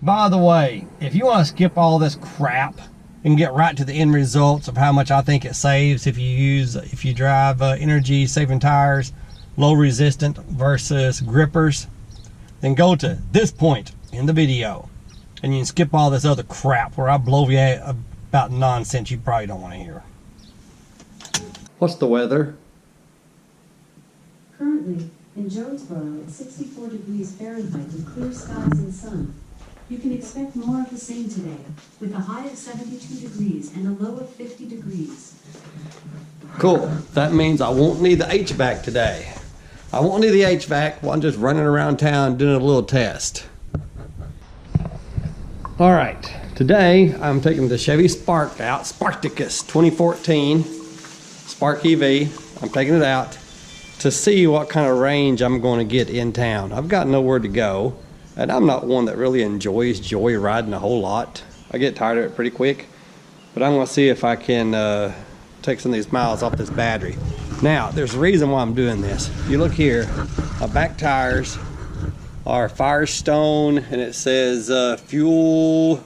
By the way, if you want to skip all this crap and get right to the end results of how much I think it saves if you drive energy saving tires, low resistant versus grippers, then go to this point in the video and you can skip all this other crap where I blow you about nonsense you probably don't want to hear. What's the weather? Currently, in Jonesboro, it's 64 degrees Fahrenheit with clear skies and sun. You can expect more of the same today, with a high of 72 degrees and a low of 50 degrees. Cool. That means I won't need the HVAC today. I won't need the HVAC while I'm just running around town doing a little test. All right. Today, I'm taking the Chevy Spark out, Spartacus 2014 Spark EV. I'm taking it out to see what kind of range I'm going to get in town. I've got nowhere to go. And I'm not one that really enjoys joyriding a whole lot. I get tired of it pretty quick. But I'm gonna see if I can take some of these miles off this battery. Now, there's a reason why I'm doing this. You look here, my back tires are Firestone, and it says fuel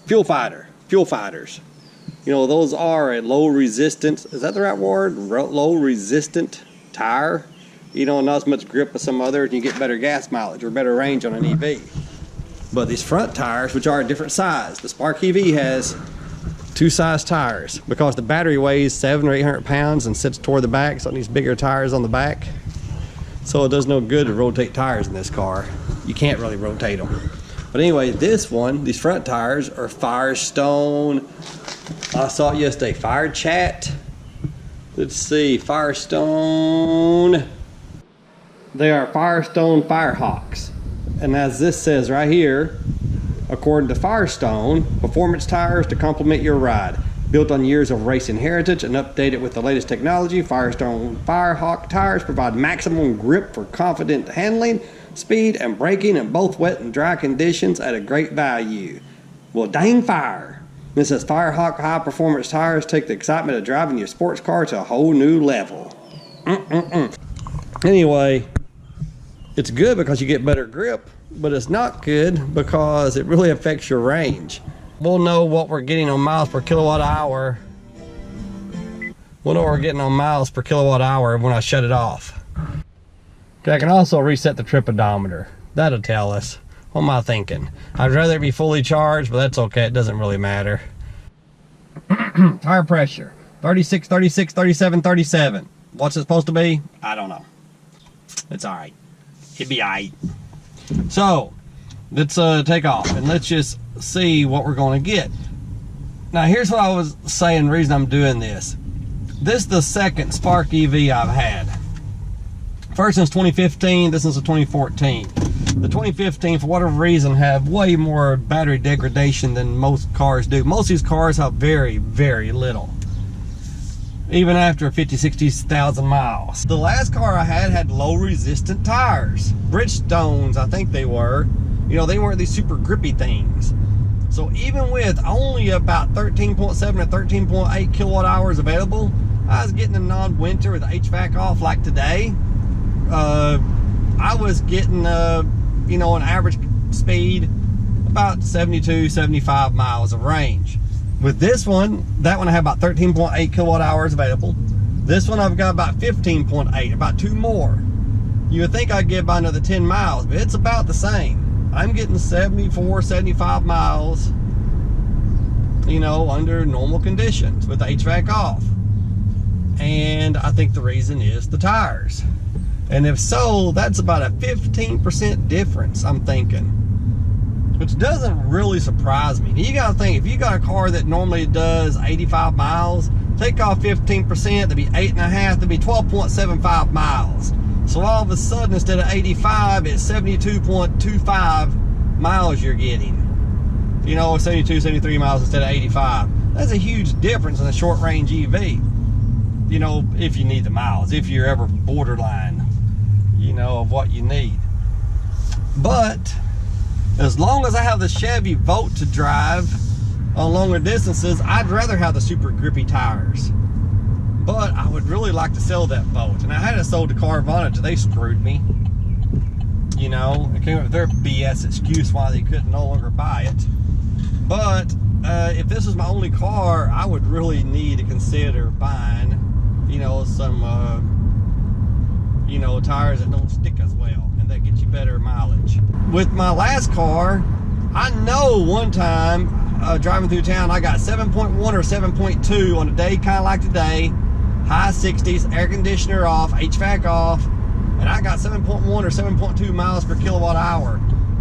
fighters. You know, those are a low resistance, is that the right word? Low resistant tire. You know, not as much grip as some others, and you get better gas mileage or better range on an EV. But these front tires, which are a different size, the Spark EV has two size tires because the battery weighs 700 or 800 pounds and sits toward the back, so it needs bigger tires on the back. So it does no good to rotate tires in this car. You can't really rotate them. But anyway, this one, these front tires are Firestone. I saw it yesterday, Fire Chat. Let's see, Firestone. They are Firestone Firehawks. And as this says right here, according to Firestone, performance tires to complement your ride. Built on years of racing heritage and updated with the latest technology, Firestone Firehawk tires provide maximum grip for confident handling, speed, and braking in both wet and dry conditions at a great value. Well, dang fire. This says Firehawk high performance tires take the excitement of driving your sports car to a whole new level. Anyway, it's good because you get better grip, but it's not good because it really affects your range. We'll know what we're getting on miles per kilowatt hour. We'll know what we're getting on miles per kilowatt hour when I shut it off. Okay, I can also reset the trip odometer. That'll tell us. What am I thinking? I'd rather it be fully charged, but that's okay. It doesn't really matter. Tire pressure, 36, 36, 37, 37. What's it supposed to be? I don't know. It's all right. It'd be all right. So, let's take off and let's just see what we're going to get. Now, here's what I was saying, the reason I'm doing this. This is the second Spark EV I've had. First since 2015, this is a 2014. The 2015, for whatever reason, have way more battery degradation than most cars do. Most of these cars have very, very little, even after 50, 60,000 miles. The last car I had low resistant tires. Bridgestones, I think they were. You know, they weren't these super grippy things. So even with only about 13.7 or 13.8 kilowatt hours available, I was getting a non-winter with the HVAC off like today. I was getting, you know, an average speed about 72, 75 miles of range. With this one, that one I have about 13.8 kilowatt hours available. This one I've got about 15.8, about 2 more. You would think I'd get about another 10 miles, but it's about the same. I'm getting 74, 75 miles, you know, under normal conditions with the HVAC off. And I think the reason is the tires. And if so, that's about a 15% difference, I'm thinking. Which doesn't really surprise me. You gotta think, if you got a car that normally does 85 miles, take off 15%, that'd be 8.5, that'd be 12.75 miles. So all of a sudden, instead of 85, it's 72.25 miles you're getting. You know, 72, 73 miles instead of 85. That's a huge difference in a short range EV. You know, if you need the miles, if you're ever borderline, you know, of what you need. But as long as I have the Chevy Volt to drive on longer distances, I'd rather have the super grippy tires. But I would really like to sell that Volt. And I had it sold to Carvana till they screwed me. You know, it came up with their BS excuse why they couldn't no longer buy it. But if this was my only car, I would really need to consider buying, you know, some, you know, tires that don't stick as well and that get you better mileage. With my last car, I know one time driving through town, I got 7.1 or 7.2 on a day kind of like today, high 60s, air conditioner off, HVAC off, and I got 7.1 or 7.2 miles per kilowatt hour.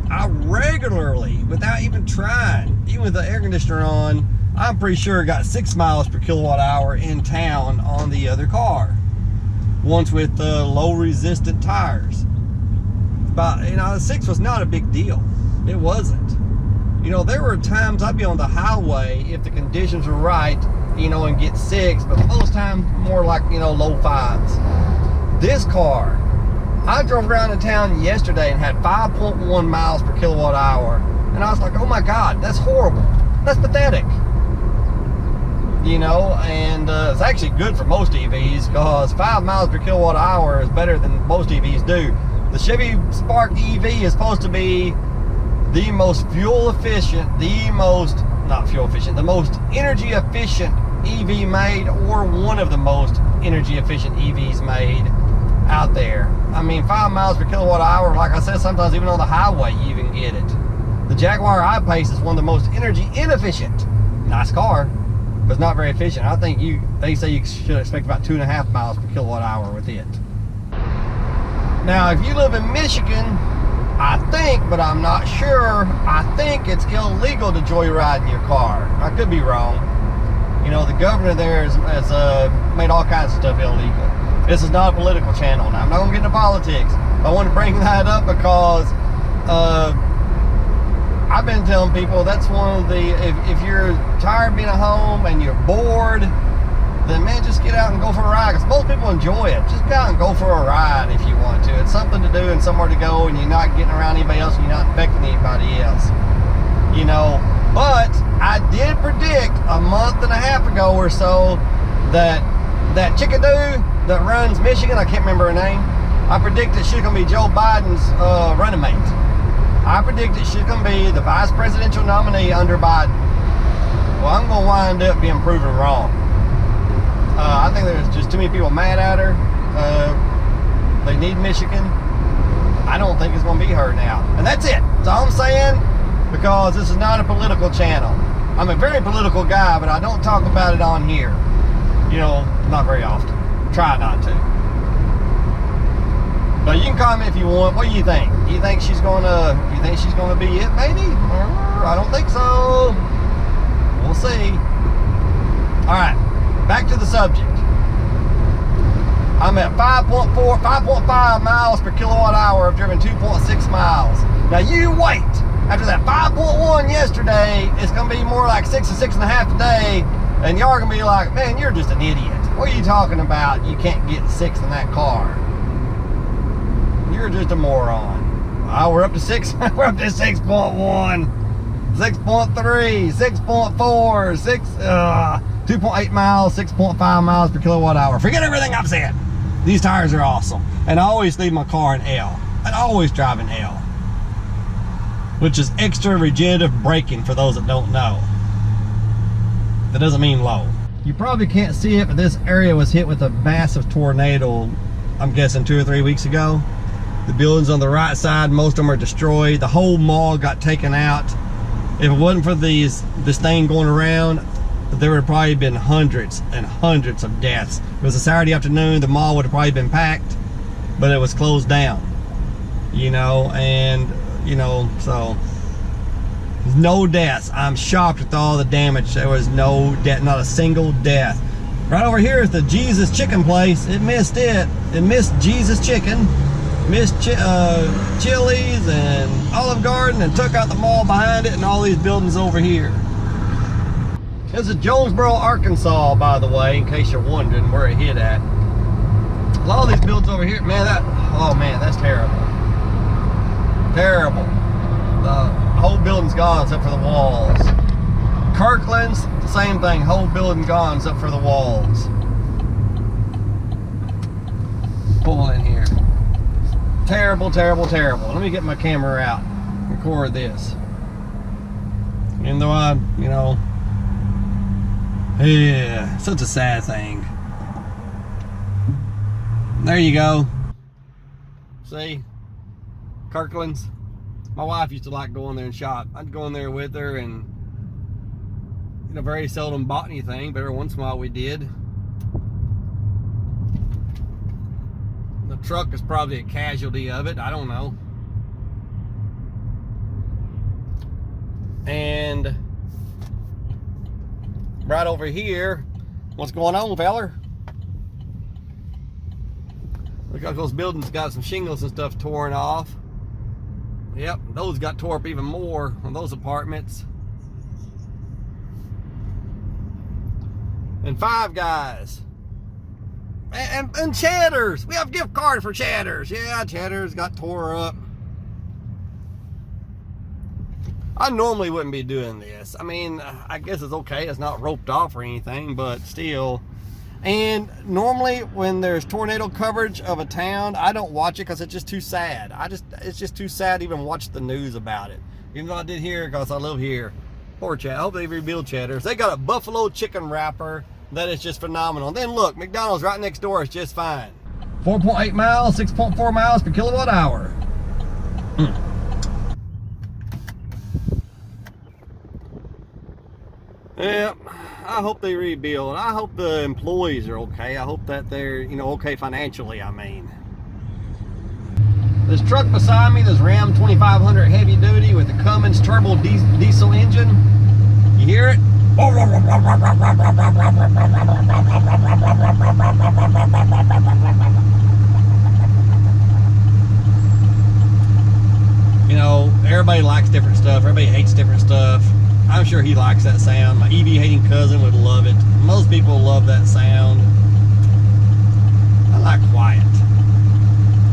I regularly, without even trying, even with the air conditioner on, I'm pretty sure got 6 miles per kilowatt hour in town on the other car. Once with low resistant tires. But, you know, 6 was not a big deal. It wasn't. You know, there were times I'd be on the highway if the conditions were right, you know, and get 6, but most times more like, you know, low 5s. This car, I drove around in town yesterday and had 5.1 miles per kilowatt hour. And I was like, oh my God, that's horrible. That's pathetic. You know, and it's actually good for most EVs because 5 miles per kilowatt hour is better than most EVs do. The Chevy Spark EV is supposed to be the most fuel efficient, the most energy efficient EV made, or one of the most energy efficient EVs made out there. I mean, 5 miles per kilowatt hour, like I said, sometimes even on the highway you even get it. The Jaguar I-Pace is one of the most energy inefficient. Nice car, but it's not very efficient. I think they say you should expect about 2.5 miles per kilowatt hour with it. Now, if you live in Michigan, I think, but I'm not sure, I think it's illegal to joyride in your car. I could be wrong. You know, the governor there has made all kinds of stuff illegal. This is not a political channel. Now, I'm not going to get into politics. I want to bring that up because I've been telling people that's one of the, if you're tired of being at home and you're bored, then man, just get out and go for a ride. Because most people enjoy it. Just go out and go for a ride if you want to. It's something to do and somewhere to go, and you're not getting around anybody else and you're not infecting anybody else. You know, but I did predict a month and a half ago or so that chickadoo that runs Michigan, I can't remember her name, I predicted she's going to be Joe Biden's running mate. I predicted she's going to be the vice presidential nominee under Biden. Well, I'm going to wind up being proven wrong. I think there's just too many people mad at her. They need Michigan. I don't think it's going to be her now. And that's it. That's all I'm saying, because this is not a political channel. I'm a very political guy, but I don't talk about it on here. You know, not very often. Try not to. But you can comment if you want. What do you think? You think she's gonna be it, maybe? I don't think so. We'll see. Alright, back to the subject. I'm at 5.5 miles per kilowatt hour. I've driven 2.6 miles. Now you wait. After that 5.1 yesterday, it's gonna be more like 6 or 6.5 today, and y'all are gonna be like, man, you're just an idiot. What are you talking about? You can't get 6 in that car. You're just a moron. We're up to 6. We're up to 6.1, 6.3, 6.4, 2.8 miles, 6.5 miles per kilowatt hour. Forget everything I've said. These tires are awesome. And I always leave my car in L. I always drive in L, which is extra regenerative braking for those that don't know. That doesn't mean low. You probably can't see it, but this area was hit with a massive tornado, I'm guessing 2 or 3 weeks ago. The buildings on the right side, most of them are destroyed. The whole mall got taken out. If it wasn't for this thing going around, there would have probably been hundreds and hundreds of deaths. It was a Saturday afternoon, the mall would have probably been packed, but it was closed down. You know, and, you know, so no deaths. I'm shocked with all the damage. There was no death, not a single death. Right over here is the Jesus Chicken place. It missed it. It missed Jesus Chicken. Missed Chili's and Olive Garden, and took out the mall behind it and all these buildings over here. This is Jonesboro, Arkansas, by the way, in case you're wondering where it hit at. A lot of these buildings over here, man, oh man, that's terrible. Terrible. The whole building's gone except for the walls. Kirkland's, the same thing, whole building gone except for the walls. Pull in here. Terrible, terrible, terrible. Let me get my camera out and record this. Even though I, you know, yeah, such a sad thing. There you go. See? Kirkland's. My wife used to like going there and shop. I'd go in there with her and, you know, very seldom bought anything, but every once in a while we did. The truck is probably a casualty of it. I don't know. And right over here, what's going on, feller? Look like those buildings got some shingles and stuff torn off. Yep, those got tore up even more on those apartments. And Five Guys. And Cheddar's. We have gift cards for Cheddar's. Yeah, Cheddar's got tore up. I normally wouldn't be doing this. I mean, I guess it's okay. It's not roped off or anything, but still. And normally when there's tornado coverage of a town, I don't watch it because it's just too sad. It's just too sad to even watch the news about it. Even though I did here because I live here. Poor Chad. I hope they rebuild Cheddar's. They got a buffalo chicken wrapper that is just phenomenal. And then look, McDonald's right next door is just fine. 4.8 miles, 6.4 miles per kilowatt hour. Yeah, I hope they rebuild. I hope the employees are okay. I hope that they're, you know, okay financially, I mean. This truck beside me, this Ram 2500 heavy duty with the Cummins turbo diesel engine. You hear it? You know, everybody likes different stuff. Everybody hates different stuff. I'm sure he likes that sound. My EV hating cousin would love it. Most people love that sound. I like quiet.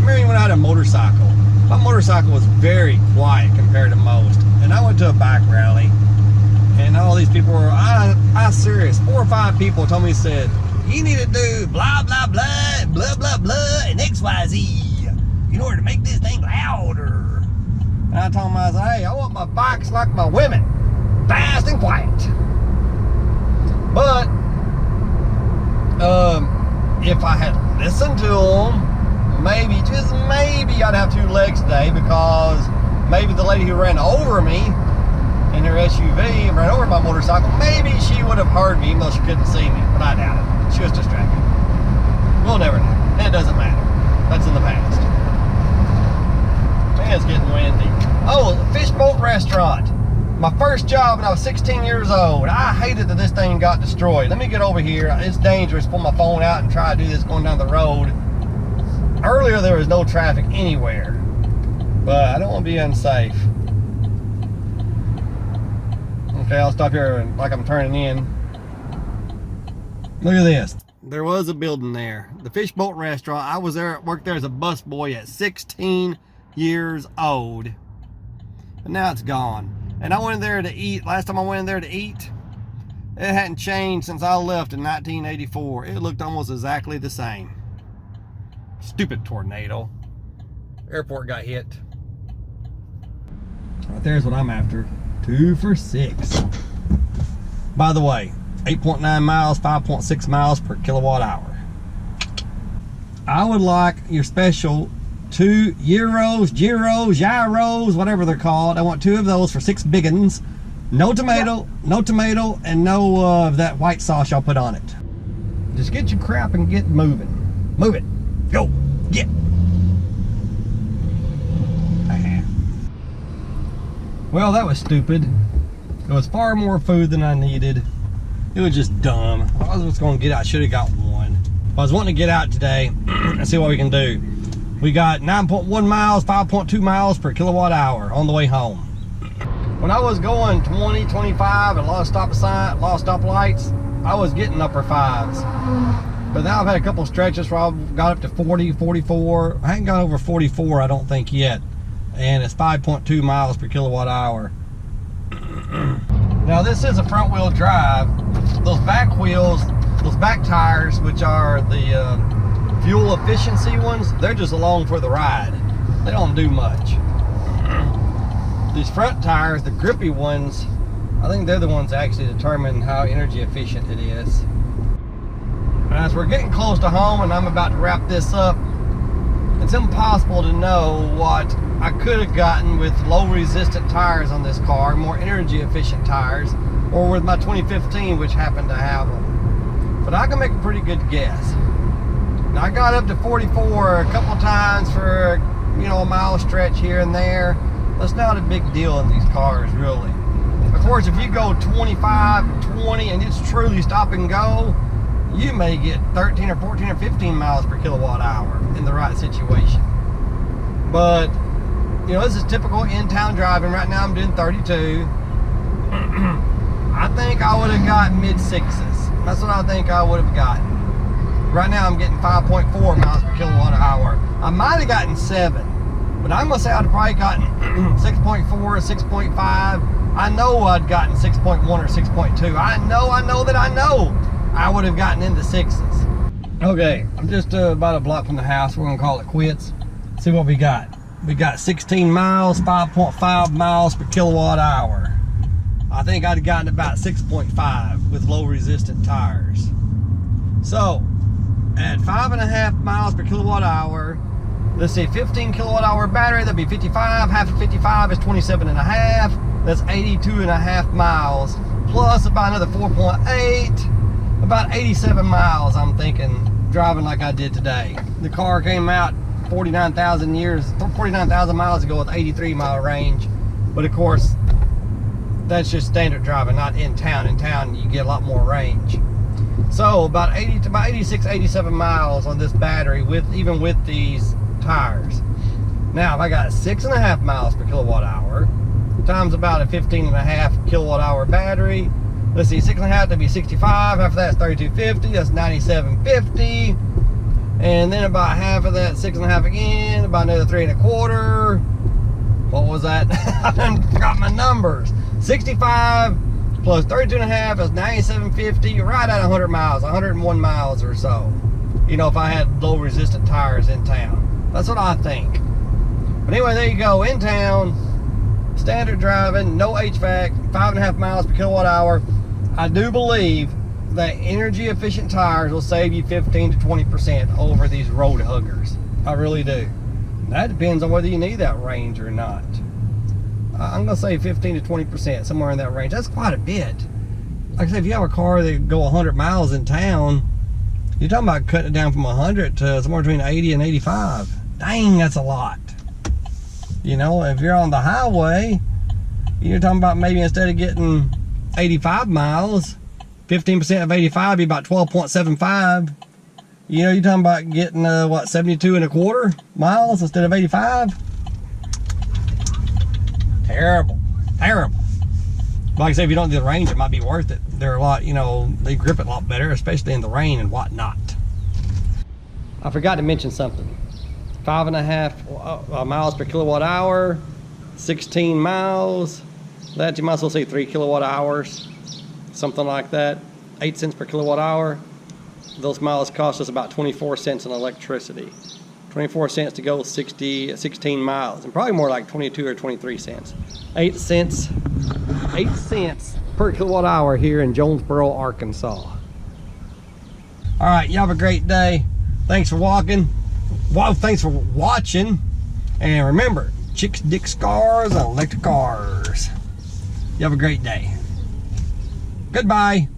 Remember when I had a motorcycle? My motorcycle was very quiet compared to most. And I went to a bike rally, and all these people were, I serious, 4 or 5 people told me, said, you need to do blah, blah, blah, blah, blah, blah, and XYZ in order to make this thing louder. And I told them, I said, hey, I want my bikes like my women. Fast and quiet. But if I had listened to them, maybe, just maybe, I'd have 2 legs today, because maybe the lady who ran over me in her SUV, ran over my motorcycle, maybe she would have heard me even though she couldn't see me, but I doubt it. She was distracted. We'll never know. It doesn't matter. That's in the past. Man, it's getting windy. Oh, Fishboat Restaurant. My first job when I was 16 years old. I hated that this thing got destroyed. Let me get over here. It's dangerous to pull my phone out and try to do this going down the road. Earlier there was no traffic anywhere, but I don't want to be unsafe. Okay, I'll stop here like I'm turning in. Look at this. There was a building there. The Fishboat Restaurant. I was there, worked there as a busboy at 16 years old. And now it's gone. And I went in there to eat. Last time I went in there to eat, it hadn't changed since I left in 1984. It looked almost exactly the same. Stupid tornado. Airport got hit. Right there's what I'm after. 2 for 6. By the way, 8.9 miles, 5.6 miles per kilowatt hour. I would like your special 2 gyros, whatever they're called. I want 2 of those for 6 big uns. No tomato, and no of that white sauce y'all put on it. Just get your crap and get moving. Move it. Go. Get. Well, that was stupid. It was far more food than I needed. It was just dumb. I was just going to get out. I should have got 1. I was wanting to get out today and see what we can do. We got 9.1 miles, 5.2 miles per kilowatt hour on the way home. When I was going 20, 25 and a lot of stoplights, I was getting upper 5s. But now I've had a couple stretches where I've got up to 40, 44. I ain't got over 44, I don't think yet. And it's 5.2 miles per kilowatt hour. Now this is a front wheel drive. Those back wheels, those back tires, which are the fuel efficiency ones, they're just along for the ride. they don't do much. These front tires, the grippy ones, I think they're the ones that actually determine how energy efficient it is. As we're getting close to home and I'm about to wrap this up, it's impossible to know what I could have gotten with low resistant tires on this car, more energy efficient tires, or with my 2015, which happened to have them. But I can make a pretty good guess. Now, I got up to 44 a couple times for, you know, a mile stretch here and there. That's not a big deal in these cars, really. Of course, if you go 25, 20, and it's truly stop and go, you may get 13 or 14 or 15 miles per kilowatt hour in the right situation. But, you know, this is typical in-town driving. Right now I'm doing 32. I think I would have got mid-sixes. That's what I think I would have gotten. Right now I'm getting 5.4 miles per kilowatt hour. I might have gotten 7, but I'm gonna say I'd have probably gotten 6.4, 6.5. I know I'd gotten 6.1 or 6.2. I know I would have gotten into 6s. Okay, I'm just about a block from the house. We're gonna call it quits. See what we got. We got 16 miles, 5.5 miles per kilowatt hour. I think I'd have gotten about 6.5 with low resistant tires. So, at 5.5 miles per kilowatt hour, let's see, 15 kilowatt hour battery, that'd be 55. Half of 55 is 27.5. That's 82.5 miles, plus about another 4.8, about 87 miles, I'm thinking, driving like I did today. The car came out 49,000 miles ago with 83 mile range, but of course, that's just standard driving, not in town. In town, you get a lot more range. So about 86, 87 miles on this battery, even with these tires. Now, if I got 6.5 miles per kilowatt hour, times about a 15.5 kilowatt hour battery, let's see, 6.5, that'd be 65. Half of that's 3250. That's 9750. And then about half of that, 6.5 again, about another 3.25. What was that? I done forgot my numbers. 65 plus 32.5 is 9750. Right at 100 miles, 101 miles or so. You know, if I had low resistant tires in town. That's what I think. But anyway, there you go. In town, standard driving, no HVAC, 5.5 miles per kilowatt hour. I do believe that energy efficient tires will save you 15 to 20% over these road huggers. I really do. That depends on whether you need that range or not. I'm gonna say 15 to 20%, somewhere in that range. That's quite a bit. Like I said, if you have a car that go 100 miles in town, you're talking about cutting it down from 100 to somewhere between 80 and 85. Dang, that's a lot. You know, if you're on the highway, you're talking about maybe instead of getting 85 miles, 15% of 85 be about 12.75. You know, you're talking about getting, what, 72.25 miles instead of 85? Terrible, terrible. Like I said, if you don't do the range, it might be worth it. They're a lot, you know, they grip it a lot better, especially in the rain and whatnot. I forgot to mention something. 5.5 miles per kilowatt hour, 16 miles. That you might as well say 3 kilowatt hours, something like that. 8 cents per kilowatt hour. Those miles cost us about 24 cents in electricity. 24 cents to go 16 miles, and probably more like 22 or 23 cents. 8 cents per kilowatt hour here in Jonesboro, Arkansas. All right, you have a great day. Thanks for walking. Well, thanks for watching. And remember, chicks, dick, scars, and electric cars. You have a great day. Goodbye.